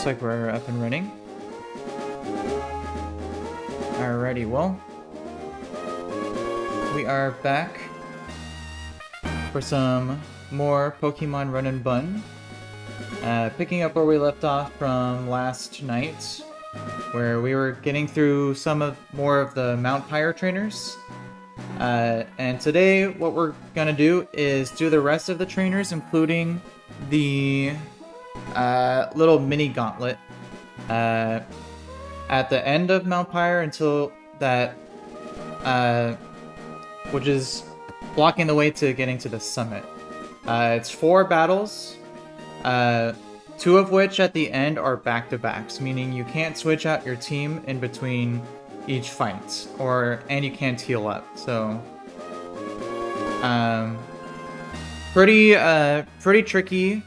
looks like we're up and running. Alrighty, well, we are back for some more Pokemon Run and Bun. Picking up where we left off from last night, where we were getting through more of the Mount Pyre trainers. And today, what we're gonna do is do the rest of the trainers, including the little mini Gauntlet at the end of Mount Pyre until that, which is blocking the way to getting to the summit. It's 4 battles, 2 of which at the end are back-to-backs, meaning you can't switch out your team in between each fight, and you can't heal up. So, pretty tricky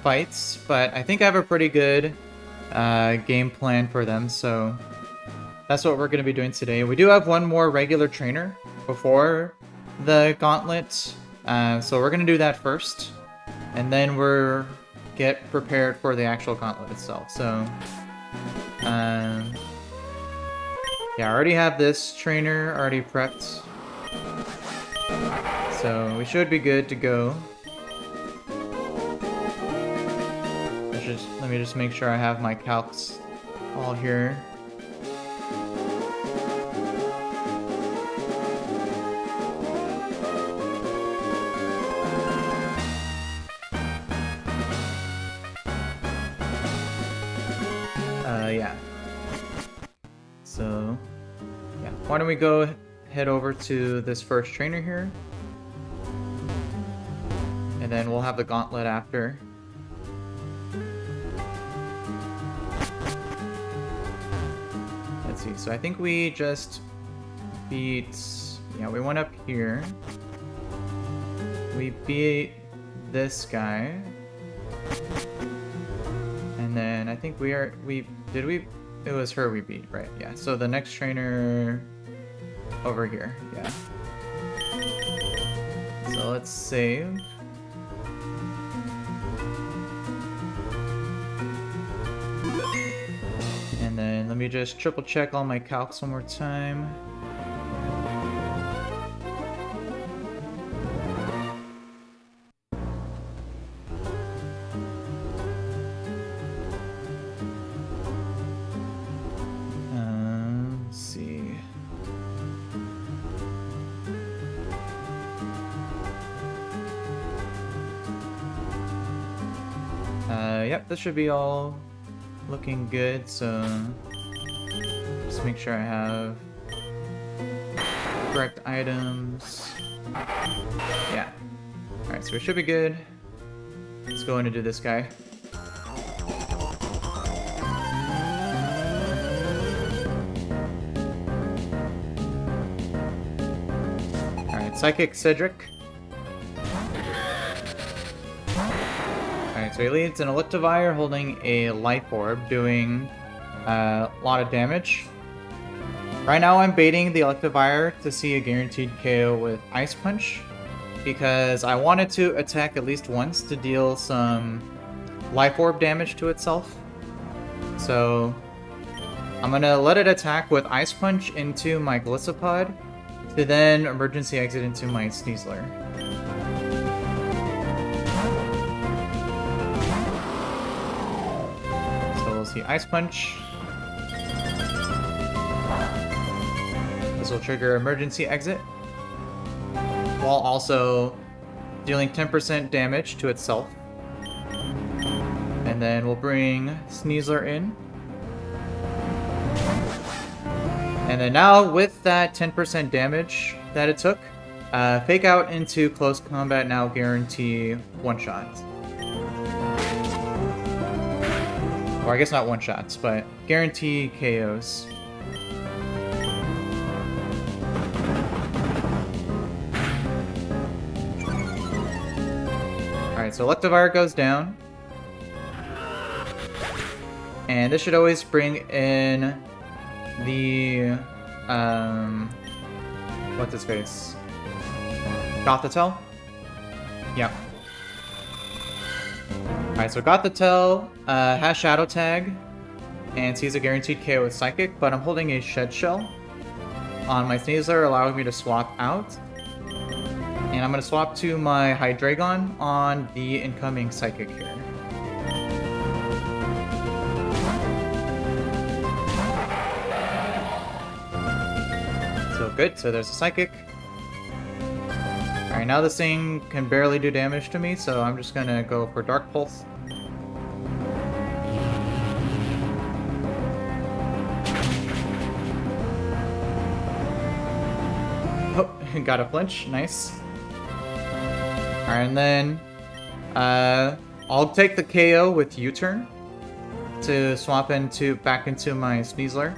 fights, but I think I have a pretty good game plan for them. So that's what we're going to be doing today. We do have one more regular trainer before the Gauntlet, so we're going to do that first, and then get prepared for the actual Gauntlet itself. So, yeah, I already have this trainer already prepped, so we should be good to go. Let me just make sure I have my calcs all here. Yeah. So, yeah. Why don't we head over to this first trainer here, and then we'll have the Gauntlet after. Let's see. So I think we just beat. Yeah, we went up here. We beat this guy. And then I think it was her we beat, right? Yeah, so the next trainer over here, yeah. So let's save. And then let me just triple check all my calcs one more time. Yep, this should be all looking good, so just make sure I have correct items. Yeah. Alright, so we should be good. Let's go in and do this guy. Alright, Psychic Cedric. So he leads an Electivire holding a Life Orb, doing a lot of damage. Right now I'm baiting the Electivire to see a guaranteed KO with Ice Punch, because I wanted to attack at least once to deal some Life Orb damage to itself. So I'm going to let it attack with Ice Punch into my Gliscopod, to then emergency exit into my Sneasler. See Ice Punch. This will trigger emergency exit, while also dealing 10% damage to itself. And then we'll bring Sneasler in. And then now, with that 10% damage that it took, Fake Out into close combat now guarantee one-shots. Or I guess not one-shots, but guarantee KOs. Alright, so Electivire goes down. And this should always bring in the, what's his face? Gauntlet? Yep. Alright, so got the Tell, has Shadow Tag, and sees a guaranteed KO with Psychic, but I'm holding a Shed Shell on my Sneasler, allowing me to swap out. And I'm going to swap to my Hydreigon on the incoming Psychic here. So good, so there's a Psychic. Alright, now this thing can barely do damage to me, so I'm just going to go for Dark Pulse. Oh, got a flinch. Nice. Alright, and then I'll take the KO with U-turn to swap back into my Sneasler.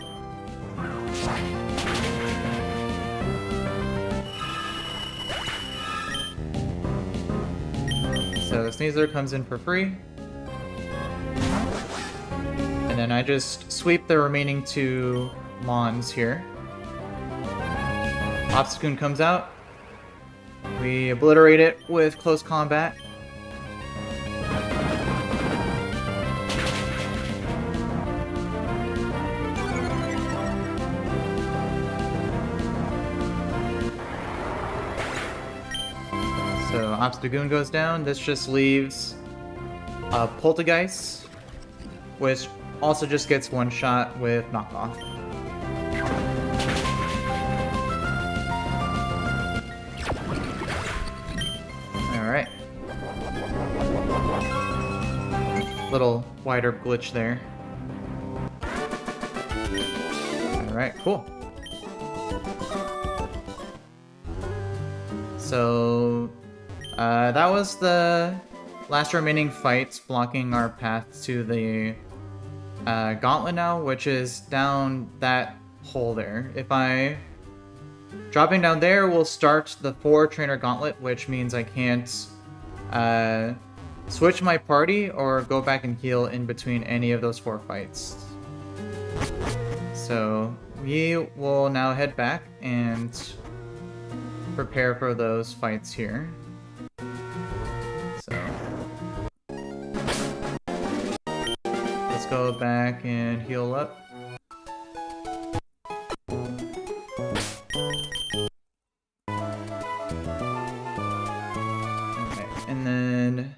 So the Sneasler comes in for free. And then I just sweep the remaining 2 Mons here. Obstagoon comes out. We obliterate it with close combat. So Obstagoon goes down. This just leaves Poltergeist, which also just gets 1 shot with knockoff. Alright. Little wider glitch there. Alright, cool. So, that was the last remaining fights blocking our path to the Gauntlet now, which is down that hole there. Dropping down there will start the 4-trainer Gauntlet, which means I can't switch my party or go back and heal in between any of those 4 fights. So we will now head back and prepare for those fights here. So let's go back and heal up. And then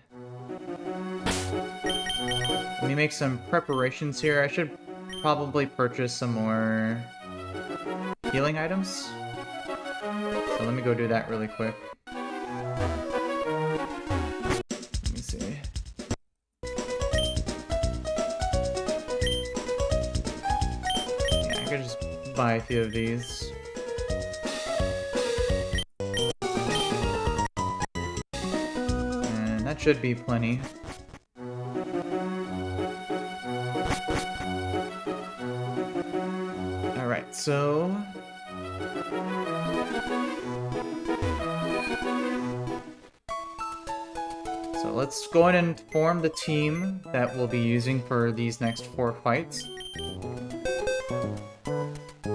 let me make some preparations here. I should probably purchase some more healing items. So let me go do that really quick. Let me see. Yeah, I could just buy a few of these. That should be plenty. Alright, so let's go ahead and form the team that we'll be using for these next 4 fights.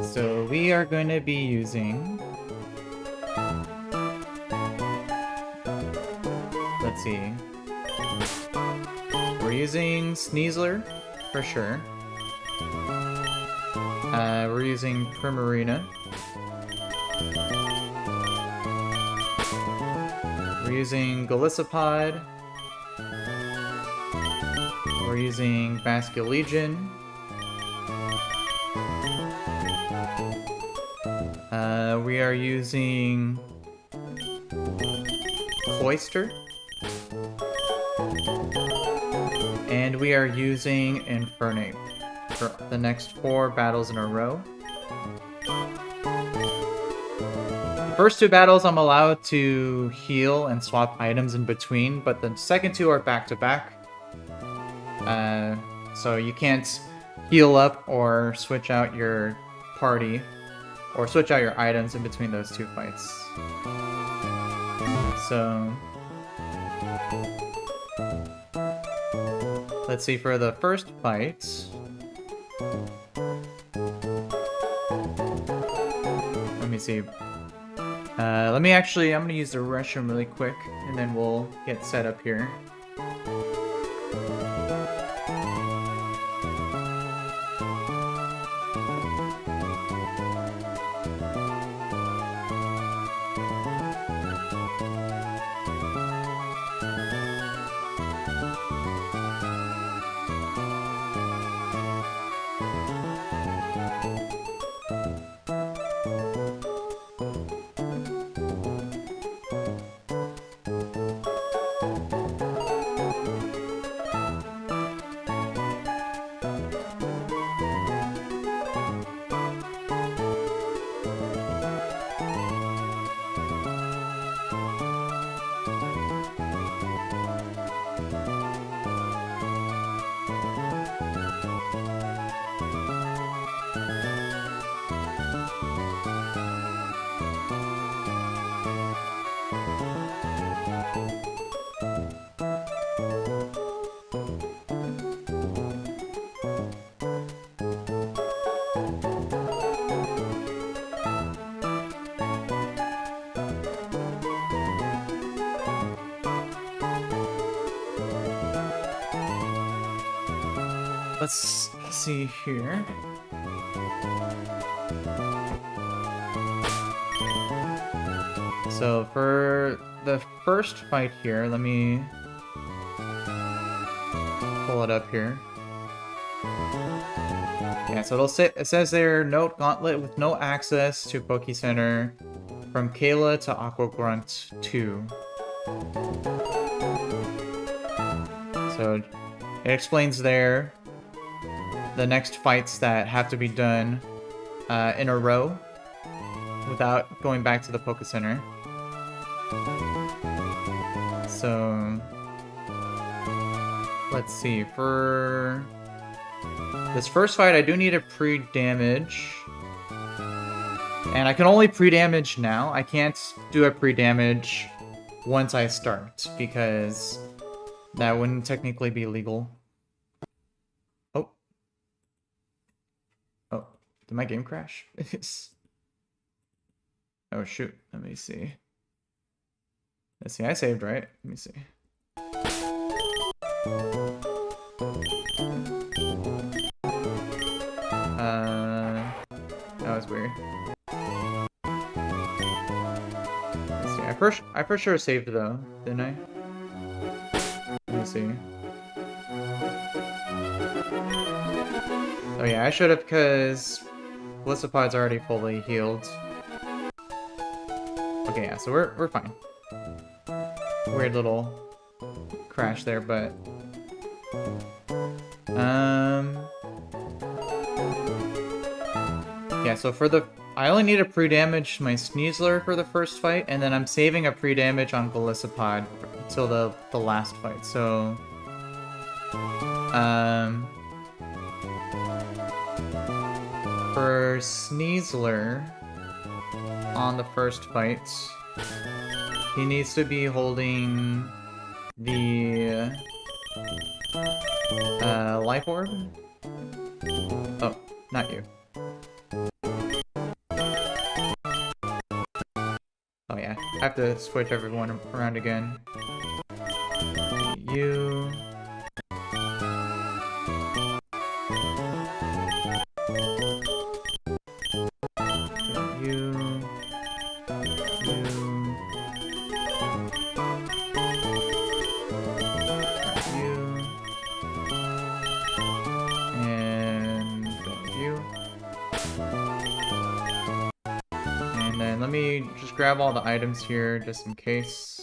So we are going to be using... Let's see. We're using Sneasler, for sure. We're using Primarina. We're using Golisopod. We're using Basculegion. We are using Cloyster. And we are using Infernape for the next 4 battles in a row. The first 2 battles I'm allowed to heal and swap items in between, but the second 2 are back-to-back. So you can't heal up or switch out your party, or switch out your items in between those 2 fights. So... let's see, for the first fight... let me see. I'm gonna use the restroom really quick, and then we'll get set up here. let's see here. So for the first fight here, let me pull it up here. Yeah, so it says there, note Gauntlet with no access to Poke Center from Kayla to Aqua Grunt 2. So it explains there the next fights that have to be done in a row without going back to the Poke Center. So let's see, for this first fight I do need a pre-damage. And I can only pre-damage now. I can't do a pre-damage once I start, because that wouldn't technically be legal. Oh. Oh, did my game crash? Oh shoot, let me see. Let's see, I saved, right? Let me see. That was weird. Let's see, I for sure saved though, didn't I? Let me see. Oh yeah, I should have, because Blissapod's already fully healed. Okay, yeah, so we're fine. Weird little crash there, but yeah, so for the I only need to pre-damage my Sneasler for the first fight, and then I'm saving a pre-damage on Blissapod until the last fight. So for Sneasler on the first fight, he needs to be holding the life orb. Oh, not you. Oh yeah, I have to switch everyone around again. You. Let me just grab all the items here, just in case.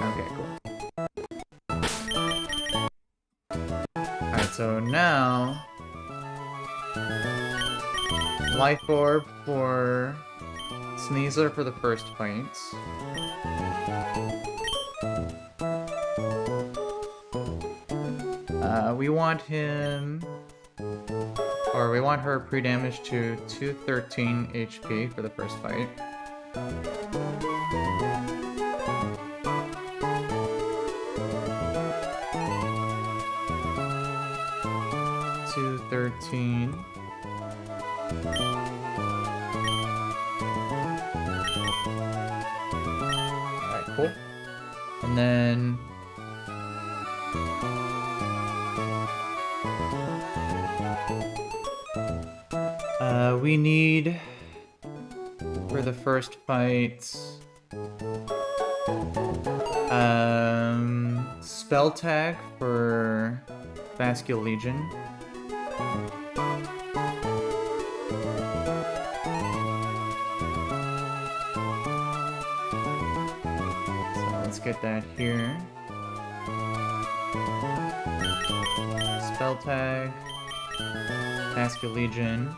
Okay, cool. Alright, so now Life Orb for Sneasler for the first fight. We want him, or we want her pre-damage to 213 HP for the first fight. Alright, cool. And then we need, for the first fight, spell tag for Vascular Legion. So let's get that here. Spell tag, Vascular Legion.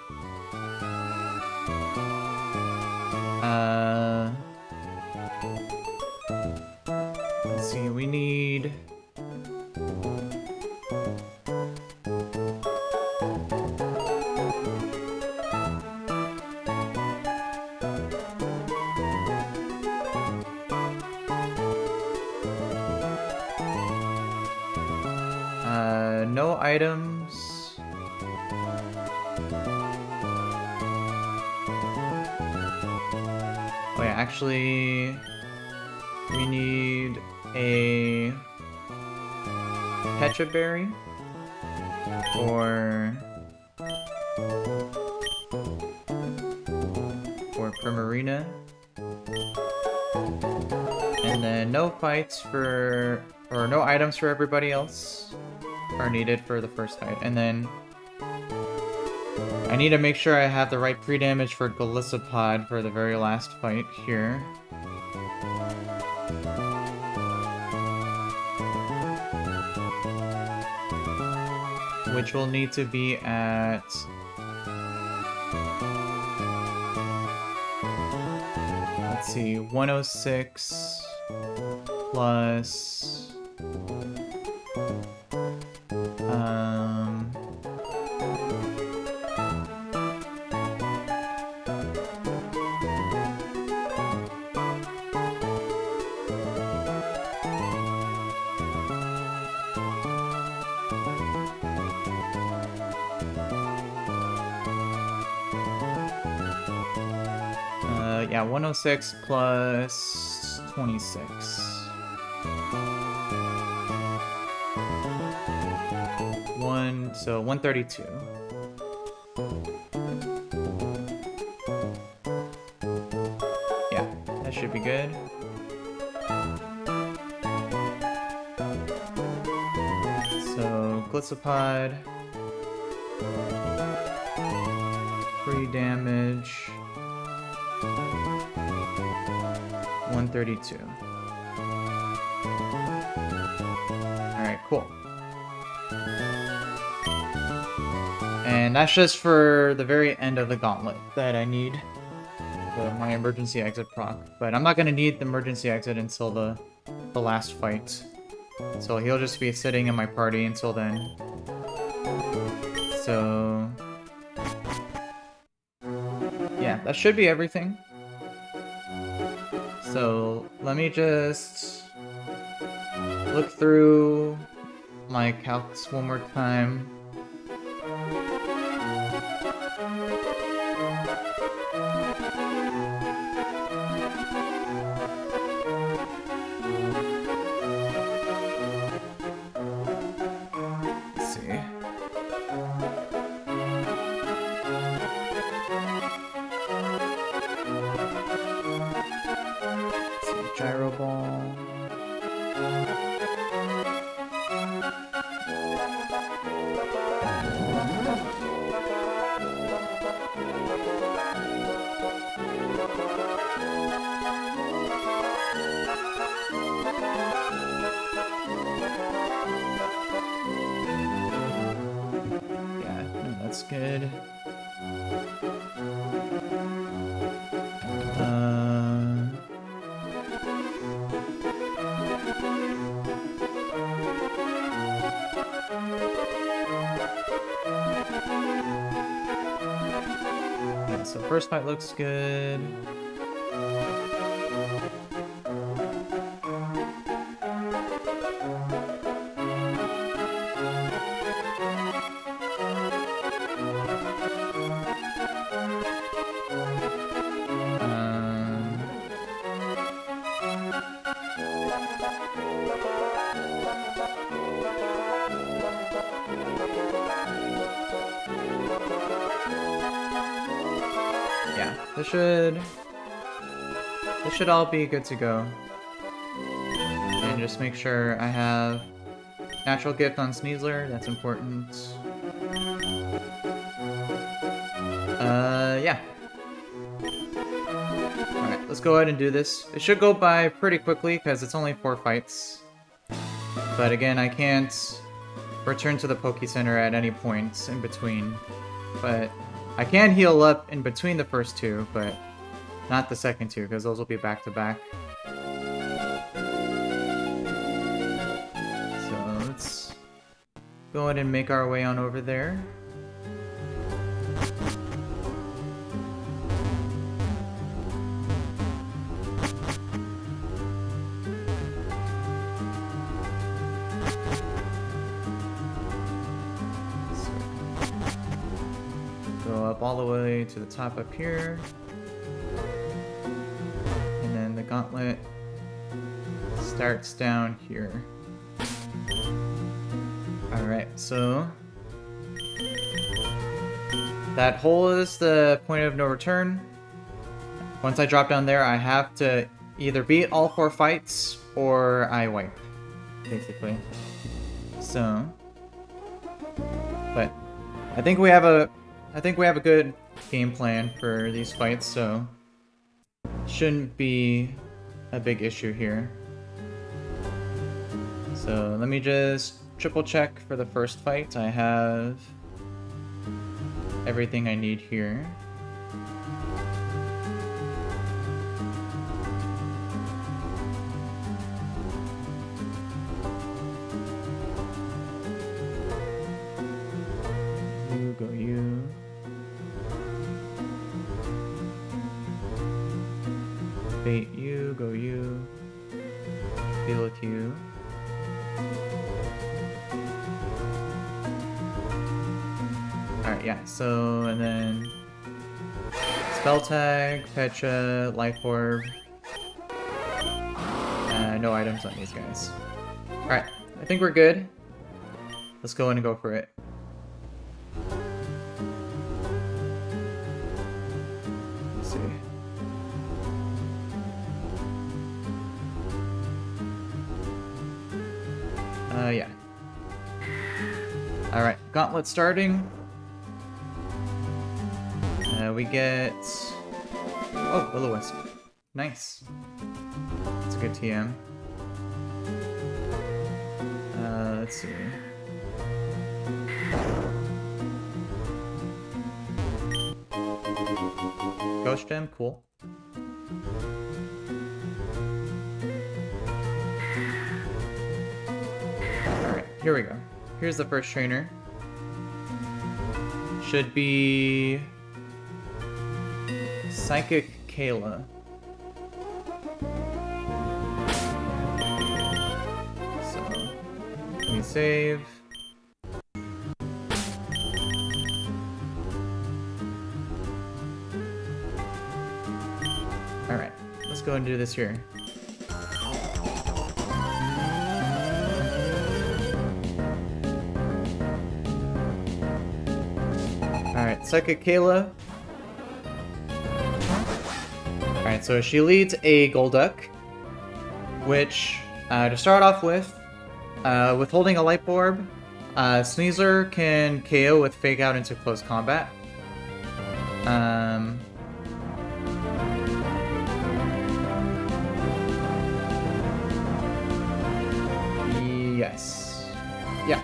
Let's see, we need no items. Actually, we need a Pecha Berry or Primarina. And then no fights for, or no items for everybody else are needed for the first fight. And then I need to make sure I have the right pre-damage for Golisopod for the very last fight here. Which will need to be at... let's see, 106 plus... yeah, 106 plus 26. So 132. Yeah, that should be good. So, Golisopod. Free damage. 132. Alright, cool. And that's just for the very end of the gauntlet that I need my emergency exit proc. But I'm not going to need the emergency exit until the last fight. So he'll just be sitting in my party until then. So... yeah, that should be everything. So let me just look through my calcs one more time. Let's see. Gyro ball. Yeah, no, that's good. Yeah, so first fight looks good. Yeah, this should all be good to go. And just make sure I have natural gift on Sneasler, that's important. Yeah. Alright, let's go ahead and do this. It should go by pretty quickly because it's only 4 fights. But again, I can't return to the Poke Center at any point in between. But I can heal up in between the first 2, but not the second 2, because those will be back-to-back. So let's go ahead and make our way on over there. Go up all the way to the top up here. Gauntlet starts down here. Alright, so that hole is the point of no return. Once I drop down there, I have to either beat all 4 fights or I wipe, basically. So, but I think we have a good game plan for these fights, so shouldn't be a big issue here. So let me just triple check for the first fight. I have everything I need here. You go you. Bait you, go you. Feel it you. Alright, yeah, so, and then spell tag, Petra, life orb. No items on these guys. Alright, I think we're good. Let's go in and go for it. Let's see. Yeah. Alright, Gauntlet starting. We get... Oh, Will-O-Wisp. Nice. That's a good TM. Let's see. Ghost Gem, cool. Alright, here we go. Here's the first trainer. Should be... Psychic Kayla. So, let me save. Alright, let's go and do this here. Alright, Psychic Kayla. Alright, so she leads a Golduck, which, to start off with holding a Light Orb, Sneasler can KO with Fake Out into close combat. Yes. Yeah,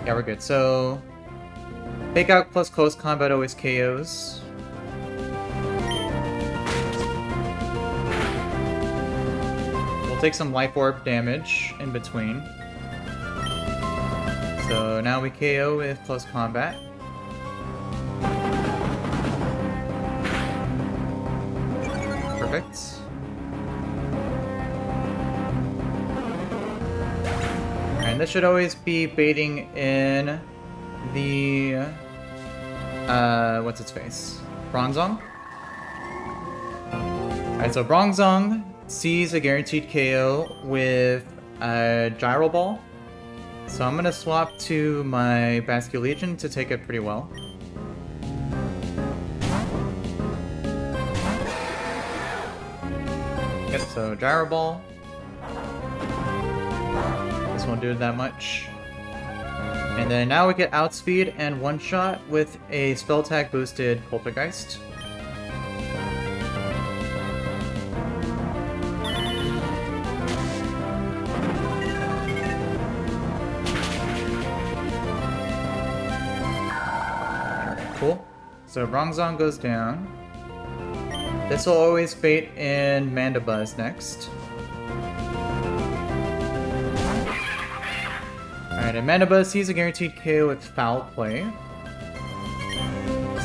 we're good. So, Fake Out plus close combat always KOs. Take some life orb damage in between. So now we KO with close combat. Perfect. And this should always be baiting in the what's its face? Bronzong? Alright, so Bronzong sees a guaranteed KO with a Gyro Ball. So I'm gonna swap to my Basque Legion to take it pretty well. Yep, so Gyro Ball. This won't do that much. And then now we get Outspeed and One Shot with a Spell Tag boosted Poltergeist. Cool. So Bronzong goes down. This will always bait in Mandibuzz next. Alright, and Mandibuzz sees a guaranteed KO with Foul Play.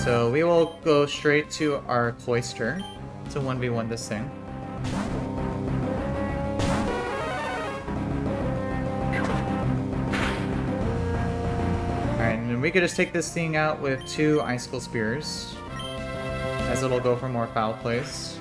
So we will go straight to our Cloyster to 1v1 this thing. And we could just take this thing out with 2 Icicle Spears, as it'll go for more foul plays.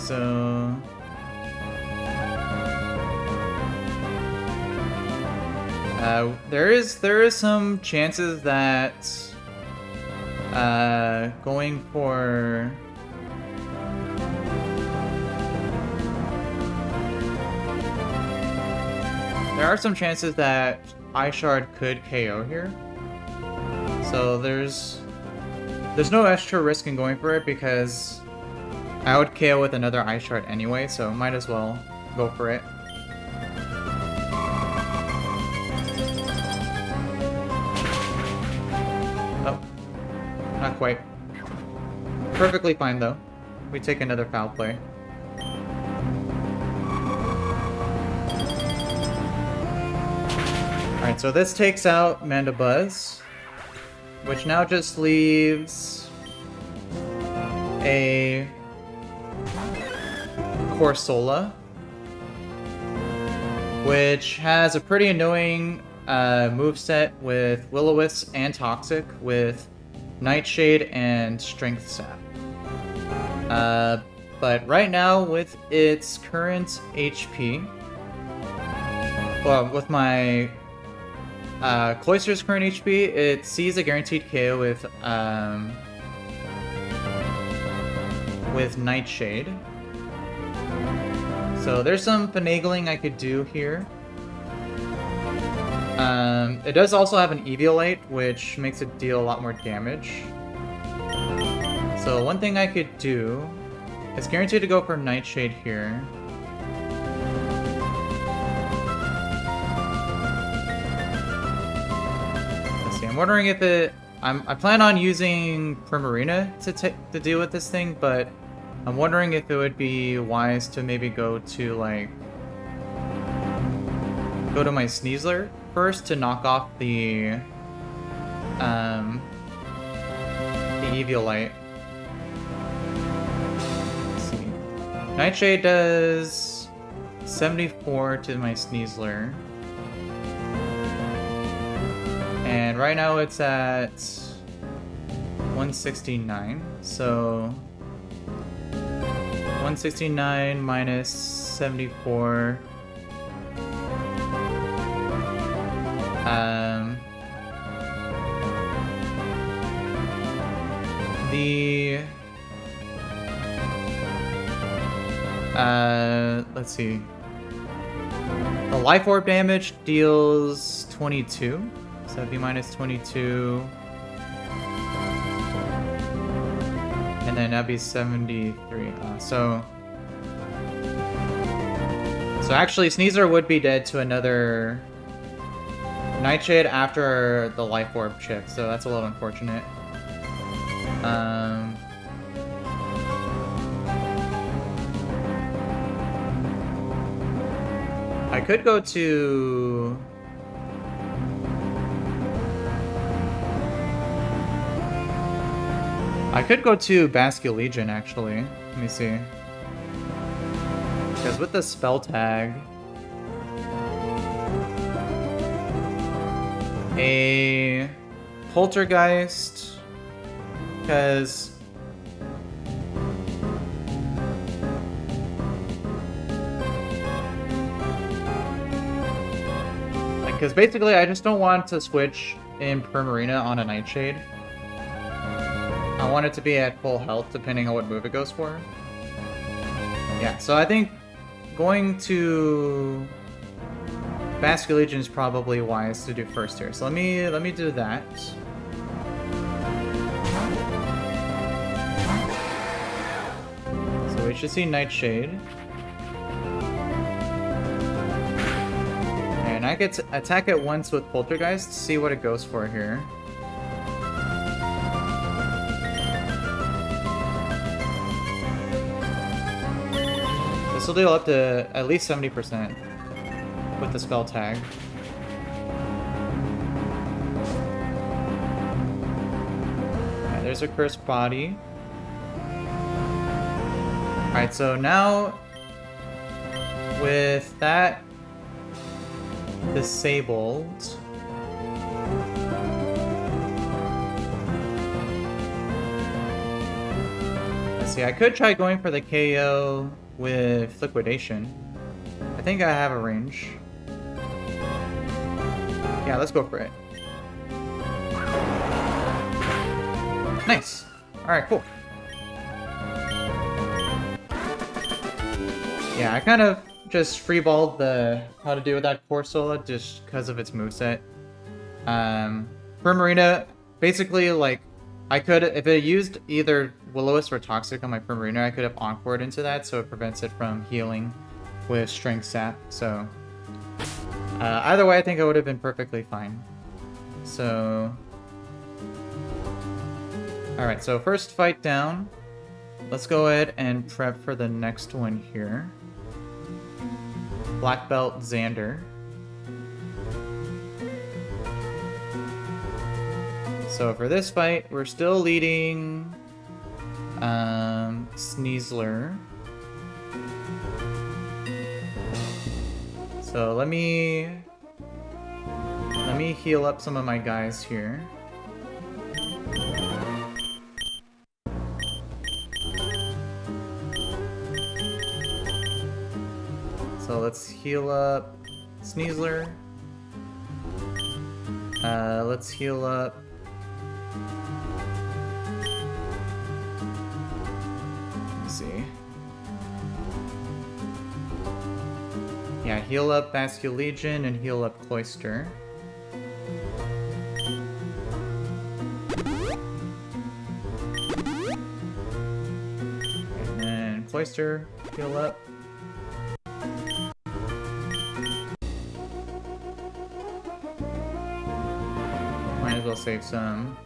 so... there is some chances that going for there are some chances that Eye Shard could KO here. So there's no extra risk in going for it because I would KO with another Eye Shard anyway, so might as well go for it. Oh, not quite. Perfectly fine though. We take another foul play. Alright, so this takes out Mandibuzz, which now just leaves a Corsola, which has a pretty annoying moveset with Will-O-Wisp and Toxic with Nightshade and Strength Sap. But right now, with its current HP, well, with my Cloyster's current HP, it sees a guaranteed KO with Nightshade. So there's some finagling I could do here. It does also have an Eviolite, which makes it deal a lot more damage. So one thing I could do is guaranteed to go for Nightshade here. I'm wondering if I plan on using Primarina to deal with this thing, but I'm wondering if it would be wise to maybe go to my Sneasler first to knock off the Eviolite. Let's see. Nightshade does 74 to my Sneasler. And right now it's at 169, so 169 minus 74. Let's see. The Life Orb damage deals 22. So that'd be minus 22. And then that'd be 73. So actually, Sneasler would be dead to another Nightshade after the Life Orb chip, so that's a little unfortunate. I could go to... I could go to Basque Legion, actually. Let me see. Because with the spell tag... a Poltergeist... Because... Because basically, I just don't want to switch in Primarina on a Nightshade. I want it to be at full health, depending on what move it goes for. Yeah, so I think going to Basque Legion is probably wise to do first here. So let me do that. So we should see Nightshade. And I get to attack it once with Poltergeist, see what it goes for here. This will deal up to at least 70% with the spell tag. Yeah, there's a Cursed Body. Alright, so now with that disabled, Let's see, I could try going for the KO with Liquidation. I think I have a range. Yeah, let's go for it. Nice. Alright, cool. Yeah, I kind of just freeballed the how to do with that Corsola just because of its moveset. For Marina, basically, like, I could, if it used either Will-O-Wisp or Toxic on my Primarina, I could have Encored into that, so it prevents it from healing with Strength Sap, so... either way, I think it would have been perfectly fine. So... Alright, so first fight down. Let's go ahead and prep for the next one here. Black Belt Xander. So for this fight, we're still leading Sneasler. So let me heal up some of my guys here. So let's heal up Sneasler. Let's heal up. Let's see. Yeah, heal up Bascule Legion and heal up Cloister. And then Cloister, heal up. Might as well save some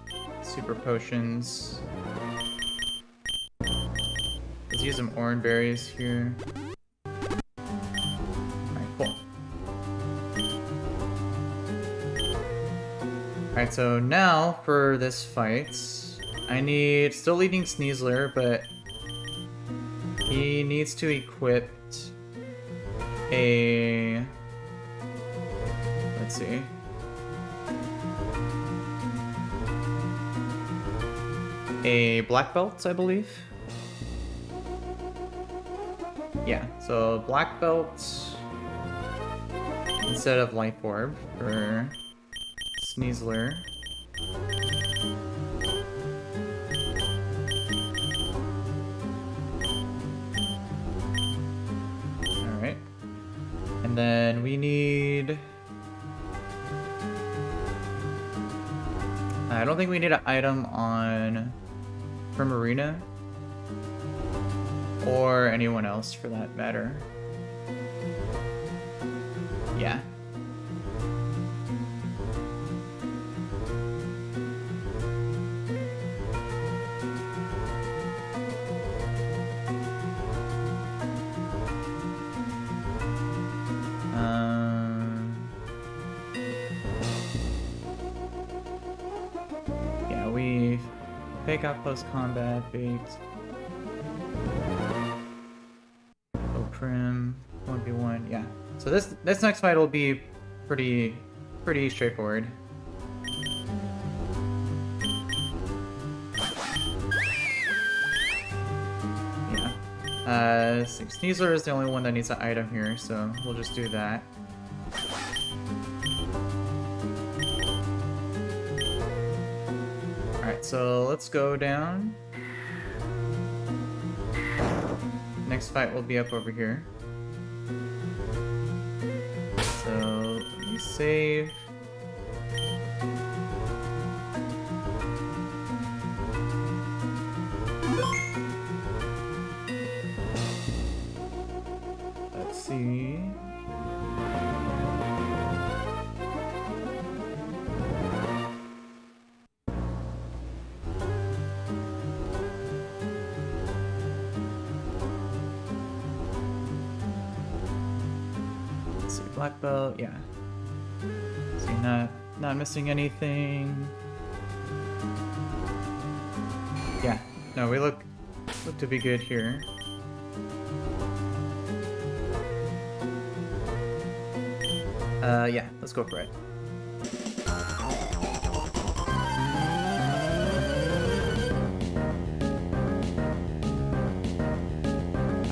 super potions. Let's use some orange berries here. Alright, cool. Alright, so now for this fight, I need, still leading Sneasler, but he needs to equip a, let's see. A black belt, I believe. Yeah, so black belt instead of life orb for Sneasler. Alright. And then we need... I don't think we need an item on Primarina. Or anyone else for that matter. Yeah. Yeah, we pick up close combat, bait. Prim, 1v1, yeah. So this next fight will be pretty straightforward. Yeah. Sneasler is the only one that needs an item here, so we'll just do that. Alright, so let's go down. Next fight will be up over here. So, let me save. Let's see. Black belt, yeah. See, not missing anything. Yeah, no, we look to be good here. Yeah, let's go for it.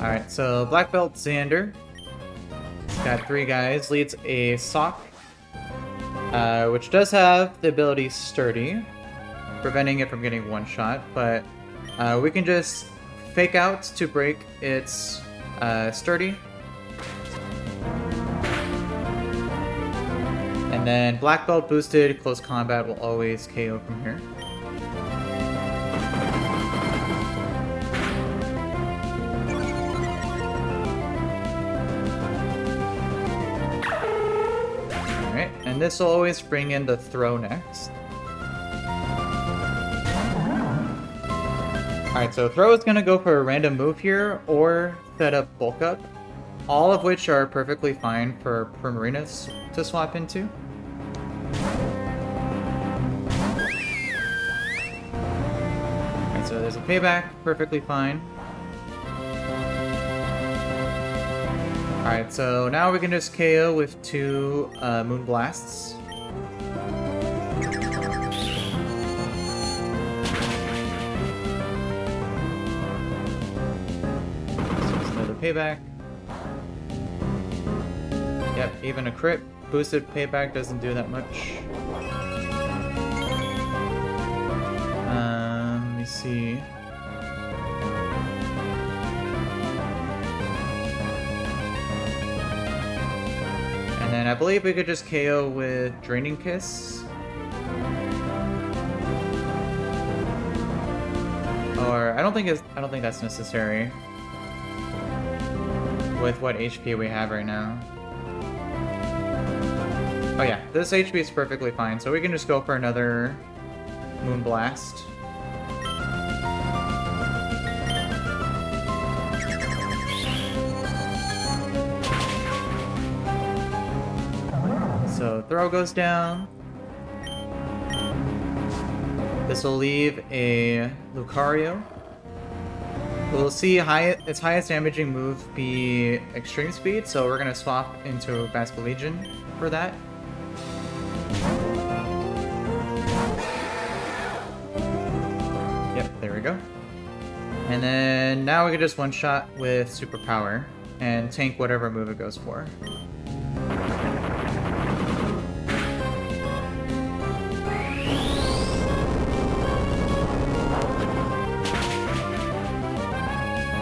Alright, so Black Belt Xander. He's got 3 guys. Leads a Sock, which does have the ability Sturdy, preventing it from getting one-shot, but we can just fake out to break its Sturdy. And then Black Belt boosted close combat will always KO from here. Alright, and this will always bring in the throw next. Alright, so throw is gonna go for a random move here or set up bulk up. All of which are perfectly fine for Primarinas to swap into. Alright, so there's a payback, perfectly fine. Alright, so now we can just KO with 2 Moon Blasts. So there's another payback. Yep, even a crit boosted payback doesn't do that much. Let me see. And then I believe we could just KO with Draining Kiss. Or I don't think that's necessary with what HP we have right now. Oh yeah, this HP is perfectly fine, so we can just go for another Moon Blast. So throw goes down. This will leave a Lucario. We'll see its highest damaging move be Extreme Speed, so we're gonna swap into Basket Legion for that. Yep, there we go. And then now we can just one-shot with Superpower and tank whatever move it goes for.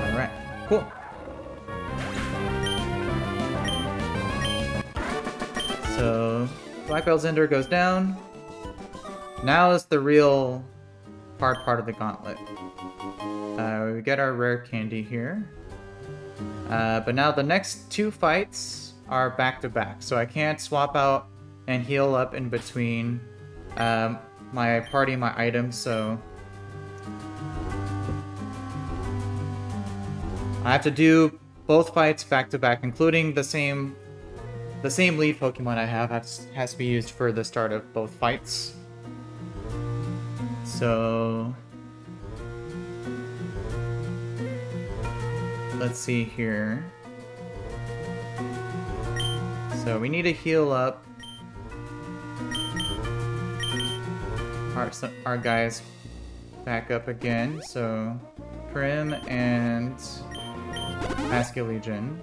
Alright, cool. So Black Belt Xander goes down. Now is the real hard part of the gauntlet. We get our rare candy here. But now the next 2 fights are back-to-back, so I can't swap out and heal up in between my party, my items, so I have to do both fights back-to-back, including the same lead Pokemon I have has to be used for the start of both fights. So let's see here. So we need to heal up our guys back up again. So Prim and Basket Legion.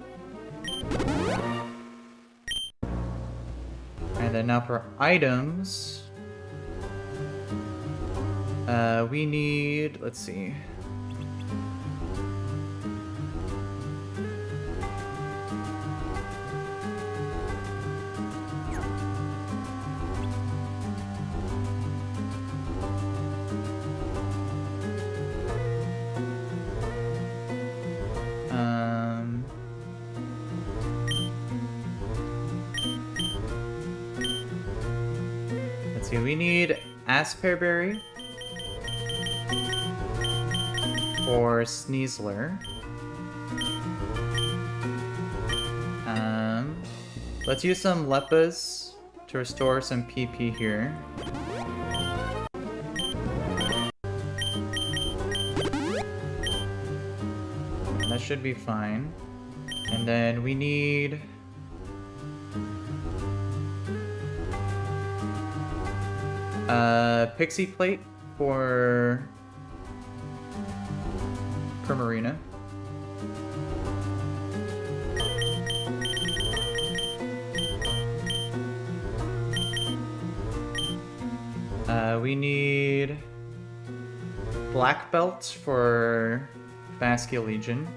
And then now for items, we need, let's see. Let's see, we need Asperberry for Sneasler. Let's use some Leppas to restore some PP here. That should be fine. And then we need Pixie Plate for Primarina. We need black belt for Vaskia Legion.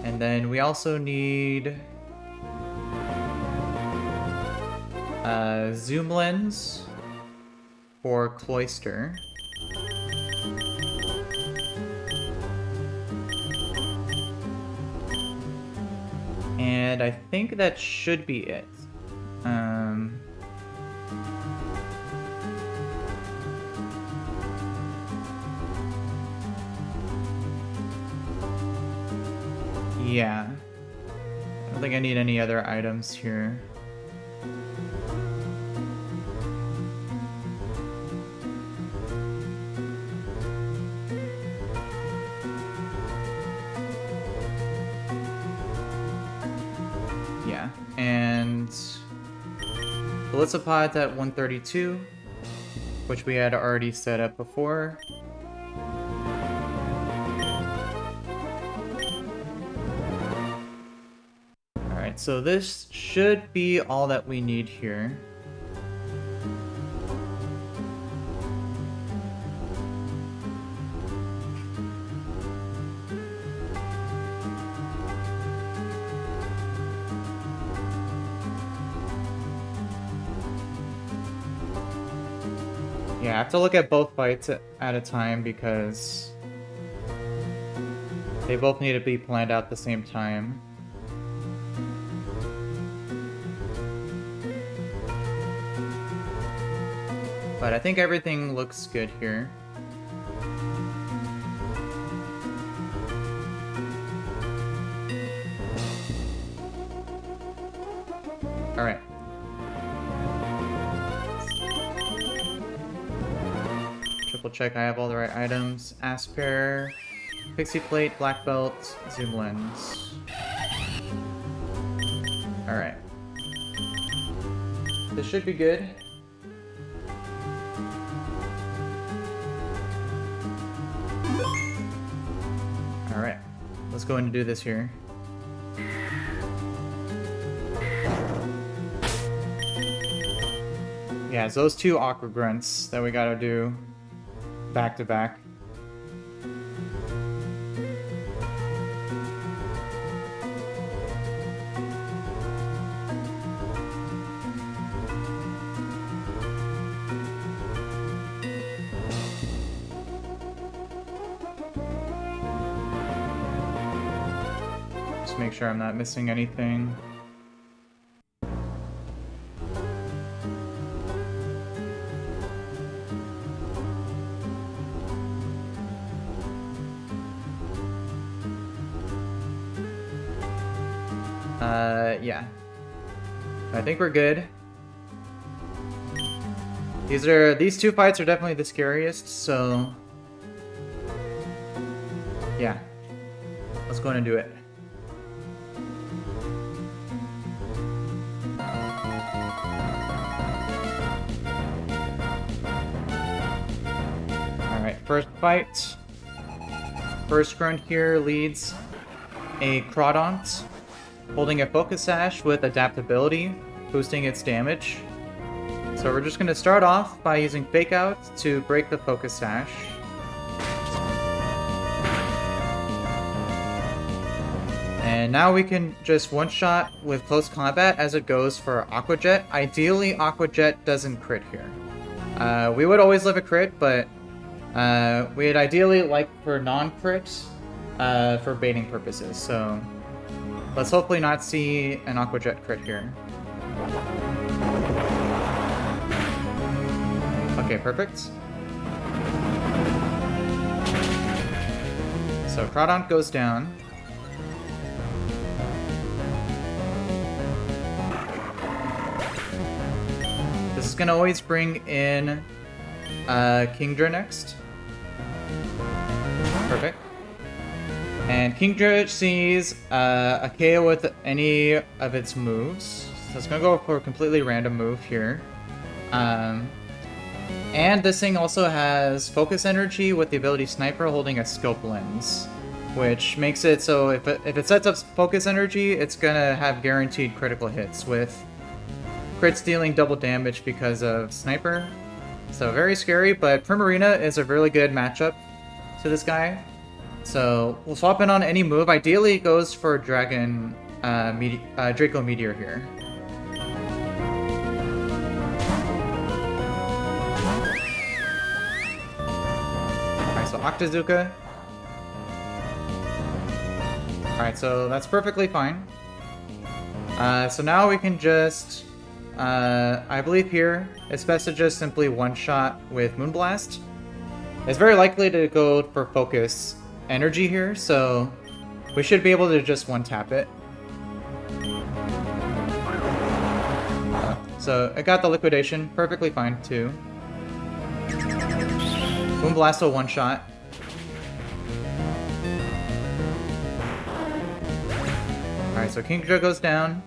And then we also need zoom lens for Cloister. And I think that should be it. Yeah. I don't think I need any other items here. Yeah, and Felicipod's at 132, which we had already set up before. Alright, so this should be all that we need here. Yeah, I have to look at both fights at a time because they both need to be planned out at the same time. But I think everything looks good here. Alright. Triple check I have all the right items. Asper, Pixie Plate, Black Belt, Zoom Lens. Alright. This should be good. Alright. Let's go and do this here. Yeah, it's those two Aqua Grunts that we gotta do back to back. Just make sure I'm not missing anything. Yeah. I think we're good. These two fights are definitely the scariest, so yeah. Let's go in and do it. Alright, first fight. First grunt here leads a Crawdont, holding a Focus Sash with adaptability, boosting its damage. So we're just going to start off by using Fake Out to break the Focus Sash. And now we can just one-shot with close combat as it goes for Aqua Jet. Ideally, Aqua Jet doesn't crit here. We would always live a crit, but we'd ideally like for non-crit for baiting purposes. So let's hopefully not see an Aqua Jet crit here. Okay, perfect. So Crawdont goes down. This is gonna always bring in Kingdra next. Perfect. And Kingdra sees a KO with any of its moves. So it's gonna go for a completely random move here. And this thing also has Focus Energy with the ability Sniper holding a Scope Lens. which makes it so if it sets up focus energy, it's gonna have guaranteed critical hits, with crits dealing double damage because of sniper. So very scary, but Primarina is a really good matchup to this guy. So we'll swap in on any move. Ideally, it goes for Dragon Draco Meteor here. Alright, so Octazooka. Alright, so that's perfectly fine. So now we can just... I believe here, it's best to just simply one-shot with Moonblast. It's very likely to go for focus energy here, so we should be able to just one-tap it. So I got the liquidation, perfectly fine too. Moonblast will one-shot. Alright, so Kingdra goes down.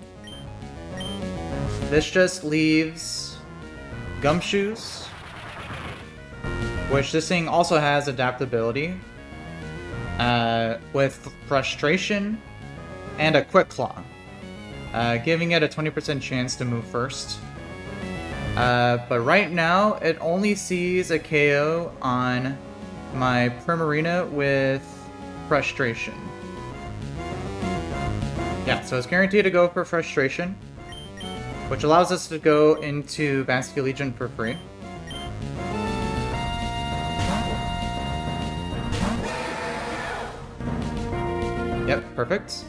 This just leaves Gumshoes, which this thing also has adaptability, with Frustration and a Quick Claw, giving it a 20% chance to move first. But right now, it only sees a KO on my Primarina with Frustration. Yeah, so it's guaranteed to go for Frustration, which allows us to go into Bastion Legion for free. Yep, perfect.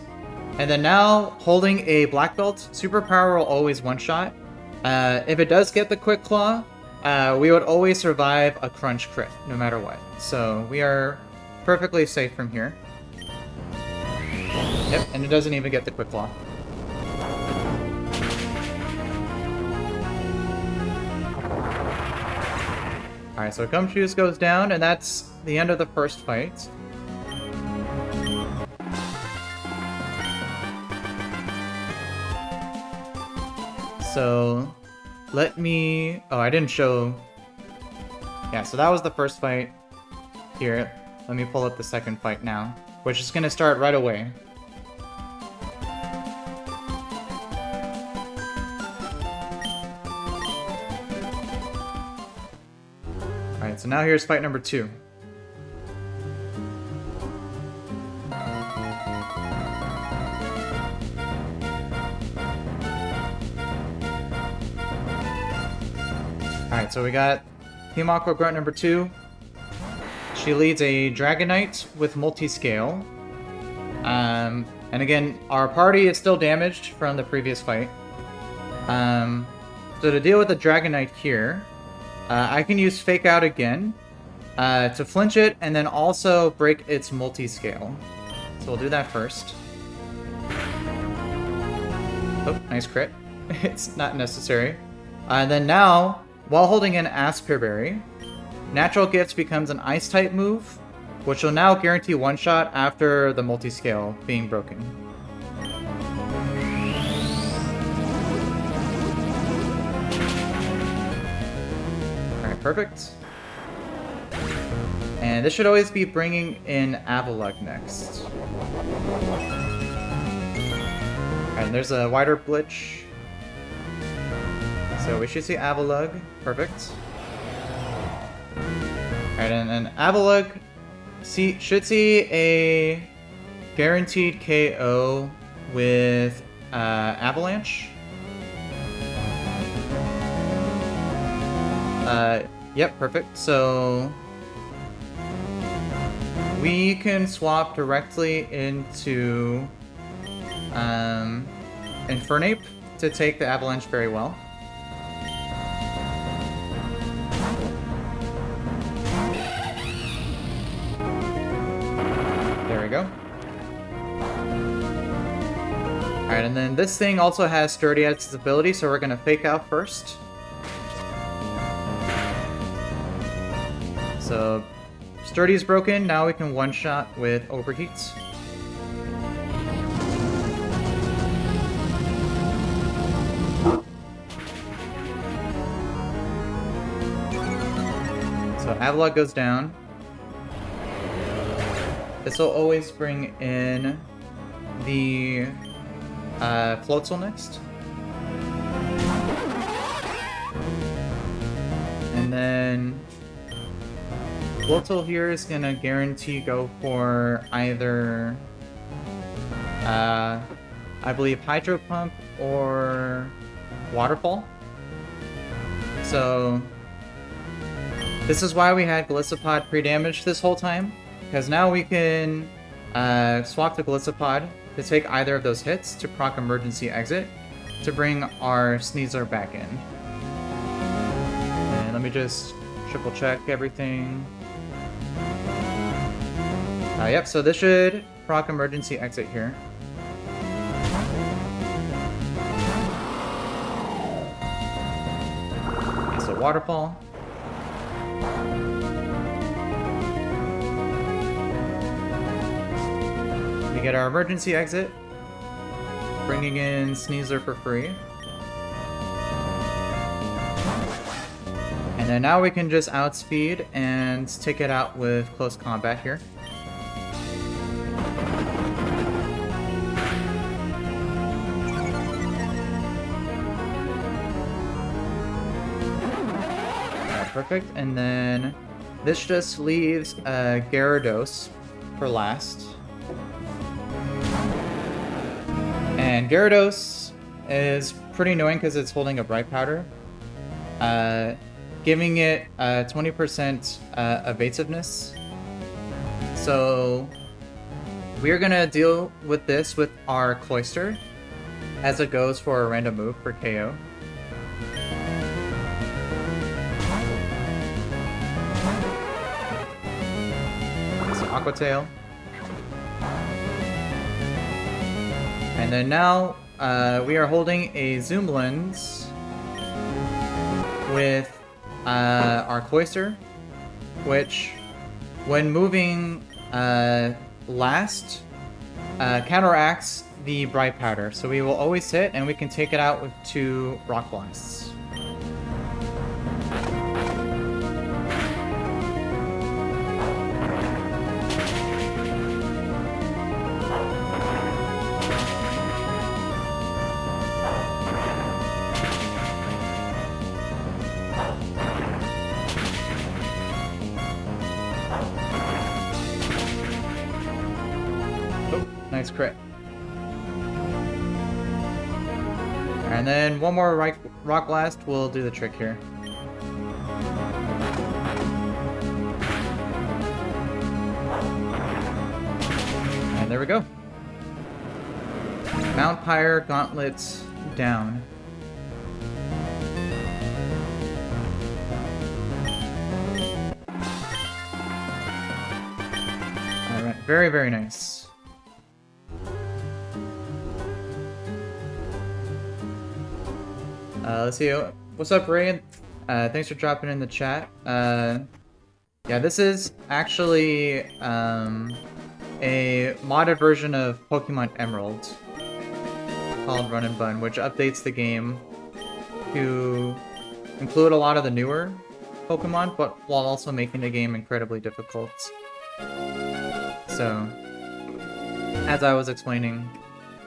And then now, holding a Black Belt, Superpower will always one-shot. If it does get the Quick Claw, we would always survive a Crunch crit, no matter what. So we are perfectly safe from here. Yep, and it doesn't even get the Quick Claw. Alright, so Gumshoes goes down, and that's the end of the first fight. So, let me... Oh, I didn't show... Yeah, so that was the first fight. Here, let me pull up the second fight now, which is going to start right away. Alright, so now here's fight number 2. Alright, so we got Team Aqua Grunt number 2. She leads a Dragonite with multi-scale. And again, our party is still damaged from the previous fight. So to deal with the Dragonite here, I can use Fake Out again to flinch it and then also break its multi-scale. So we'll do that first. Oh, nice crit. It's not necessary. And then now, while holding an Asper Berry, Natural Gifts becomes an Ice-type move, which will now guarantee one-shot after the multi-scale being broken. Alright, perfect. And this should always be bringing in Avalugg next. Alright, there's a wider Blitch. So we should see Avalugg. Perfect. Alright, and then Avalugg should see a guaranteed KO with Avalanche. Yep, perfect. So we can swap directly into Infernape to take the Avalanche very well. There we go. Alright, and then this thing also has Sturdy as its ability, so we're going to Fake Out first. So, Sturdy is broken, now we can one-shot with Overheat. So Avalugg goes down. this will always bring in the Floatzel next. And then Floatzel here is gonna guarantee go for either I believe Hydro Pump or Waterfall. So this is why we had Gliscopod pre-damaged this whole time, because now we can swap the Gliscopod to take either of those hits to proc Emergency Exit to bring our Sneasler back in. And let me just triple check everything. Yep, so this should proc Emergency Exit here. So Waterfall. We get our Emergency Exit, bringing in Sneasler for free. And then now we can just outspeed and take it out with Close Combat here. Perfect, and then this just leaves Gyarados for last. And Gyarados is pretty annoying because it's holding a Bright Powder, giving it 20% evasiveness. So we're gonna deal with this with our Cloyster as it goes for a random move for KO. Aqua Tail. And then now we are holding a Zoom Lens with our Cloyster, which when moving last counteracts the Bright Powder. So we will always hit and we can take it out with 2 Rock Blasts. Nice crit. And then one more Rock Blast will do the trick here. And there we go. Mount Pyre, Gauntlet down. Alright, very, very nice. Let's see. What's up, Ray? Thanks for dropping in the chat. Yeah, this is actually a modded version of Pokemon Emerald called Run&Bun, which updates the game to include a lot of the newer Pokemon, but while also making the game incredibly difficult. So, as I was explaining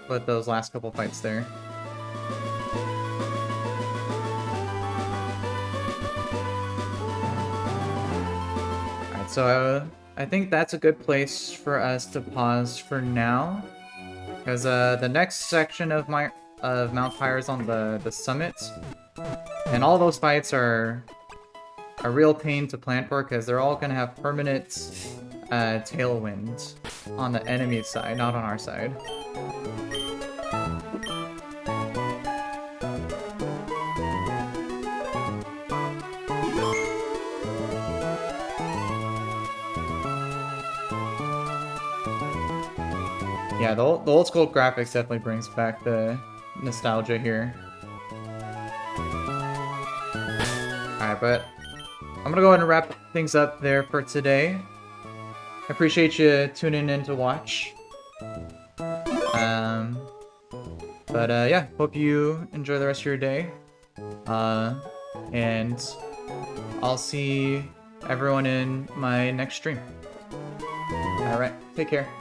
with those last couple fights there. So I think that's a good place for us to pause for now, because the next section of Mount Pyre is on the summit, and all those fights are a real pain to plan for because they're all gonna have permanent tailwind on the enemy side, not on our side. Yeah, the old school graphics definitely brings back the nostalgia here. Alright, but I'm gonna go ahead and wrap things up there for today. I appreciate you tuning in to watch. Yeah, hope you enjoy the rest of your day. And I'll see everyone in my next stream. Alright. Take care.